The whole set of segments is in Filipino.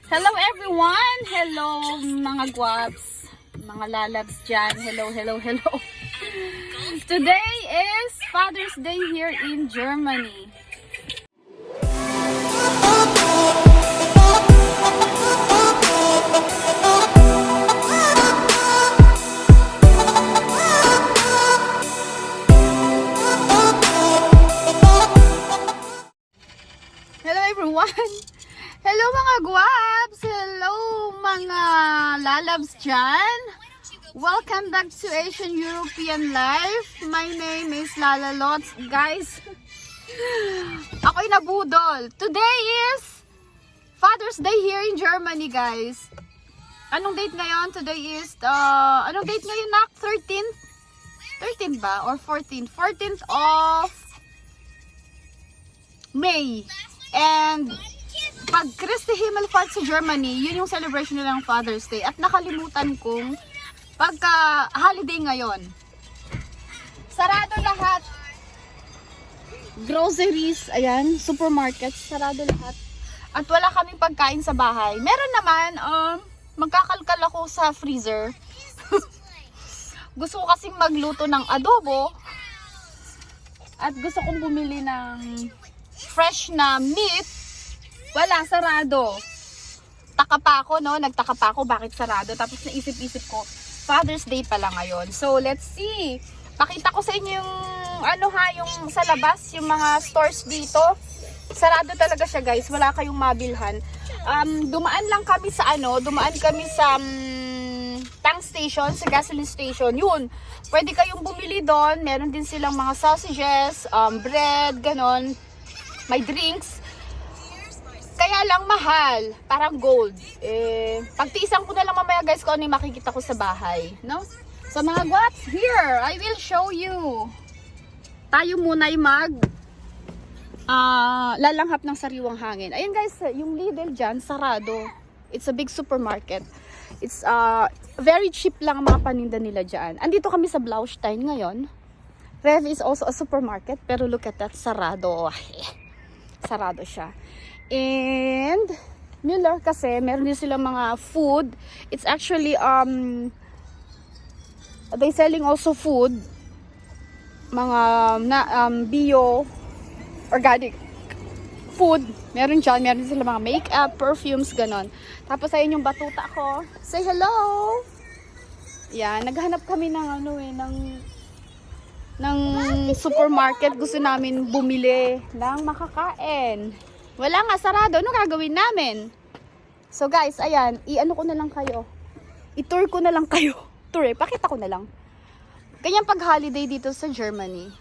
Hello everyone! Hello mga guwaps, mga lalabs dyan. Hello, hello, hello. Today is Father's Day here in Germany. Hello everyone! Hello mga guwaps! Hello mga lalabs dyan! Welcome back to Asian European Life. My name is Lala Lots. Guys, ako'y nabudol. Today is Father's Day here in Germany, guys. Anong date ngayon? Today is, anong date ngayon, Nak? 13th? 13 ba? Or 14th? 14th of May. And pag Christi Himmelfahrt sa Germany, yun yung celebration nila ng Father's Day. At nakalimutan kong pagka holiday ngayon. Sarado lahat. Groceries, ayan, supermarkets, sarado lahat. At wala kaming pagkain sa bahay. Meron naman, magkakalkal ako sa freezer. Gusto ko kasing magluto ng adobo. At gusto kong bumili ng fresh na meat. Wala, sarado. Taka pa ako, no? Nagtaka pa ako bakit sarado. Tapos naisip-isip ko, Father's Day pala ngayon. So, let's see. Pakita ko sa inyo yung, yung sa labas, yung mga stores dito. Sarado talaga siya, guys. Wala kayong mabilhan. Dumaan kami sa tank station, sa gasoline station. Yun. Pwede kayong bumili doon. Meron din silang mga sausages, bread, ganon. May drinks. Kaya lang mahal, parang gold. Pagtiisan ko na lang mamaya, guys, kung ano yung makikita ko sa bahay, no? So mga guwaps, here, I will show you. Tayo muna ay lalanghap ng sariwang hangin. Ayun guys, yung Lidl dyan, sarado. It's a big supermarket. It's very cheap lang ang mga paninda nila dyan. Andito kami sa Blaustein ngayon. Rev is also a supermarket, pero look at that, sarado. Sarado siya. And Müller kasi meron din silang mga food. It's actually they selling also food, mga bio organic food. Meron dyan, meron din silang mga makeup, perfumes, ganon. Tapos ayun yung batuta ko. Say hello. Yan, naghanap kami ng ng supermarket. Gusto namin bumili ng makakain. Wala nga, sarado. Ano gagawin namin? So guys, ayan, i-ano ko na lang kayo. I-tour ko na lang kayo. Tour pakita ko na lang. Ganyan pag holiday dito sa Germany.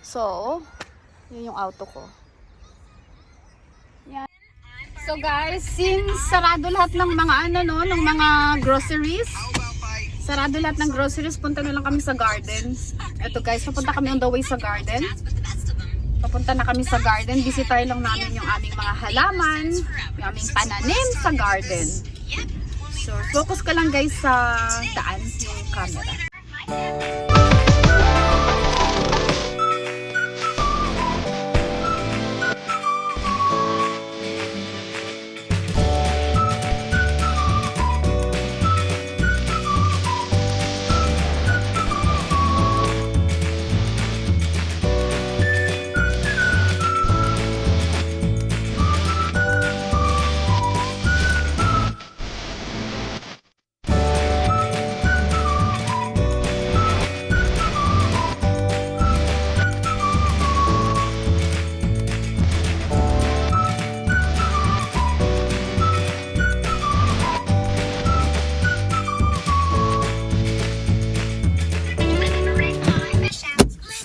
So, yun yung auto ko. Yan. So guys, since sarado lahat ng mga ng mga groceries. Sarado lahat ng groceries, punta na lang kami sa garden. Ito guys, papunta kami on the way sa garden. Papunta na kami sa garden. Bisitahin lang namin yung aming mga halaman, yung aming pananim sa garden. So, focus ka lang guys sa daan yung camera.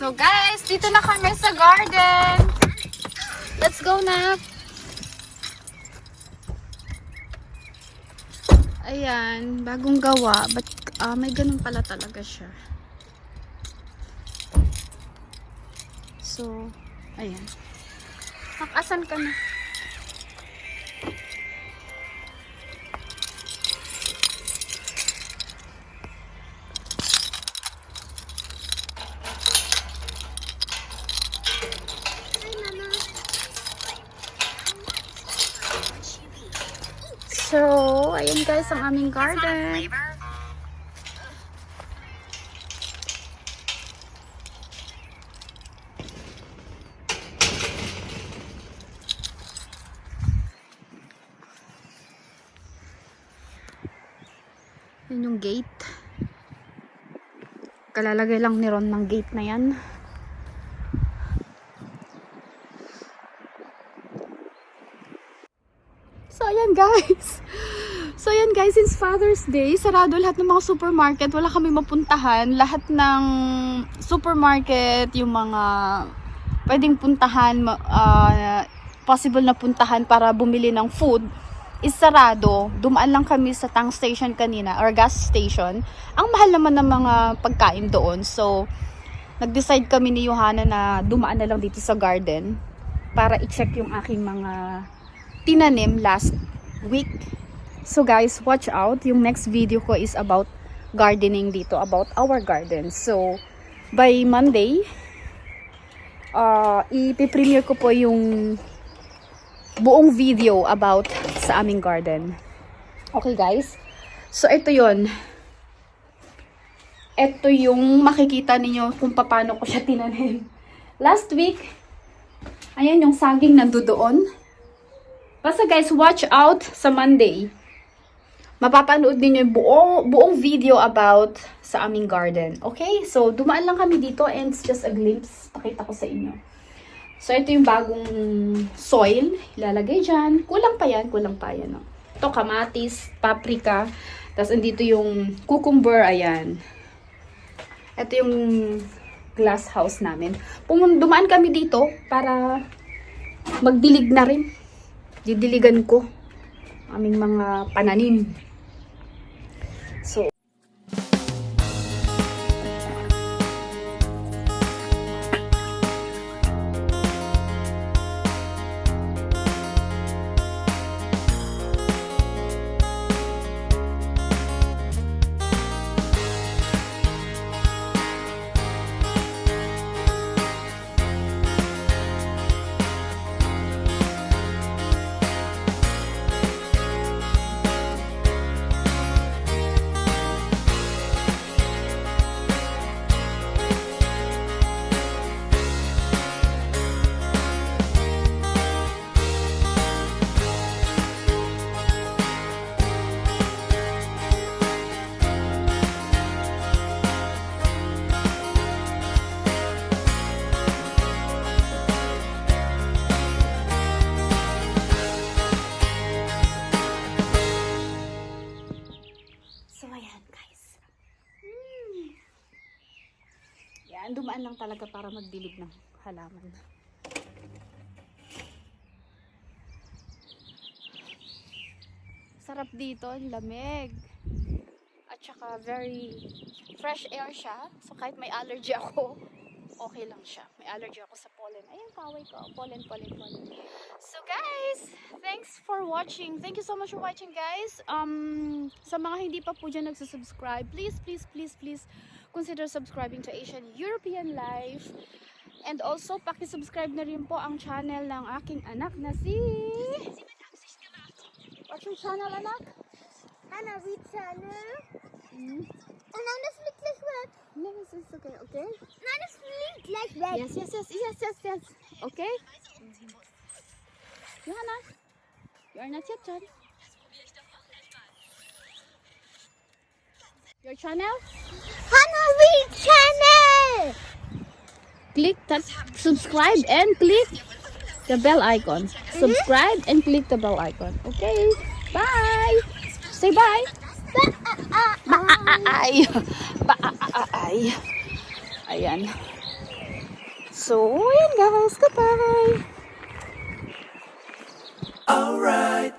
So guys, dito na kami sa garden. Let's go na. Ayan, bagong gawa. But may ganun pala talaga siya. So, ayan. Asan ka na? So, ayan guys ang aming garden. Yan yung gate. Kalalagay lang ni Ron ng gate na yan. So ayan guys, since Father's Day, sarado lahat ng mga supermarket, wala kami mapuntahan. Lahat ng supermarket, yung mga pwedeng puntahan, possible na puntahan para bumili ng food, is sarado. Dumaan lang kami sa tank station kanina, or gas station. Ang mahal naman ng mga pagkain doon. So, nag-decide kami ni Johanna na dumaan na lang dito sa garden para i-check yung aking mga tinanim last week. So guys, watch out. Yung next video ko is about gardening dito, about our garden. So, by Monday, ipipremiere ko po yung buong video about sa aming garden. Okay guys? So, ito yon. Ito yung makikita ninyo kung paano ko siya tinanim. Last week, ayan yung saging nandoon. Basta guys, watch out sa Monday. Mapapanood ninyo yung buong video about sa aming garden. Okay? So, dumaan lang kami dito and it's just a glimpse. Pakita ko sa inyo. So, ito yung bagong soil. Ilalagay dyan. Kulang pa yan. No? Ito, kamatis, paprika. Tapos, andito yung cucumber. Ayan. Ito yung glass house namin. Dumaan kami dito para magdilig na rin. Didiligan ko aming mga pananim. So, ayan guys. Yan, dumaan lang talaga para magdilig ng halaman. Sarap dito, lamig. At saka very fresh air siya. So kahit may allergy ako, okay lang siya. May allergy ako sa pollen. Ayan, kaway ko. Pollen. So guys, thanks for watching. Thank you so much for watching guys. Sa mga hindi pa po dyan nagsusubscribe, please consider subscribing to Asian European Life. And also, pakisubscribe na rin po ang channel ng aking anak na si... What's your channel, anak? Hannah, read channel. And Nana flick like red. No, it's okay, okay? Nana flick like red. Yes. Okay? Johanna, you are not yet done. Your channel? Hannah, read channel. Click that subscribe and click the bell icon. Subscribe and click the bell icon. Okay? Bye! Say bye! Bye! Bye! Ayan. So, ayan guys. Goodbye! Alright.